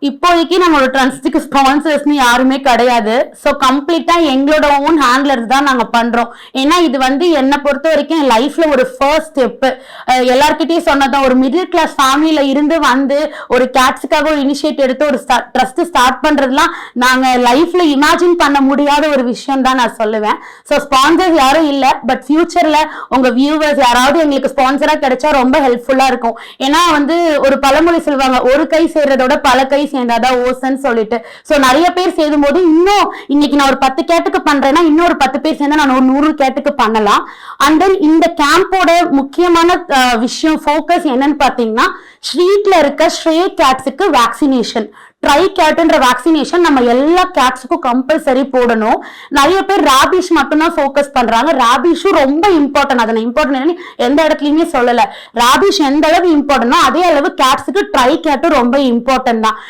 இப்போதைக்கு நம்மளோட ட்ரஸ்ட்டுக்கு ஸ்பான்சர்ஸ்னு யாருமே கிடையாது. ஸோ கம்ப்ளீட்டா எங்களோட ஓன் ஹேண்ட்லர்ஸ் தான் நாங்க பண்றோம். ஏன்னா இது வந்து என்னை பொறுத்த வரைக்கும் என் லைஃப்ல ஒரு ஃபர்ஸ்ட் ஸ்டெப். எல்லார்கிட்டயும் சொன்னதான், ஒரு மிடில் கிளாஸ் ஃபேமிலியில இருந்து வந்து ஒரு கேட்ஸுக்காக ஒரு இனிஷியேட் எடுத்து ஒரு ட்ரஸ்ட் ஸ்டார்ட் பண்றதுலாம் நாங்க லைஃப்ல இமேஜின் பண்ண முடியாத ஒரு விஷயம் தான் நான் சொல்லுவேன். ஸோ ஸ்பான்சர்ஸ் யாரும் இல்லை, பட் ஃபியூச்சர்ல உங்க வியூவர்ஸ் யாராவது எங்களுக்கு ஸ்பான்சரா கிடைச்சா ரொம்ப ஹெல்ப்ஃபுல்லா இருக்கும். ஏன்னா வந்து ஒரு பழமொழி சொல்லுவாங்க, ஒரு கை சேர்றதோட பல கை சேர்ந்தாதான் ஓசன்னு சொல்லிட்டு. சோ நிறைய பேர் சேரும் போது இன்னும் இன்னைக்கு நான் ஒரு 10 கேட்டுக்கு பண்றேன்னா இன்னும் ஒரு 10 பேர் சேர்ந்தா நான் ஒரு 100 கேட்டுக்கு பண்ணலாம். அண்ட் தென் இந்த கேம்போட முக்கியமான விஷயம் ஃபோக்கஸ் என்னன்னு பாத்தீங்கன்னா, ஸ்ட்ரீட்ல இருக்க ஸ்ட்ரே கேட்ஸுக்கு வேக்சினேஷன். ட்ரை கேட்ன்ற வேக்சினேஷன் நம்ம எல்லா கேட்ஸுக்கும் கம்பல்சரி போடணும். நிறைய பேர் ராபிஷ் மட்டும் தான் ஃபோக்கஸ் பண்றாங்க. ராபிஷும் ரொம்ப இம்பார்ட்டன்ட். அதை நான் இம்பார்ட்டன்ட் எந்த இடத்துலயுமே சொல்லல. ராபிஷ் எந்த அளவு இம்பார்ட்டன்டோ அதே அளவு கேட்ஸுக்கு ட்ரை கேட்டும் ரொம்ப இம்பார்ட்டன்ட் தான்.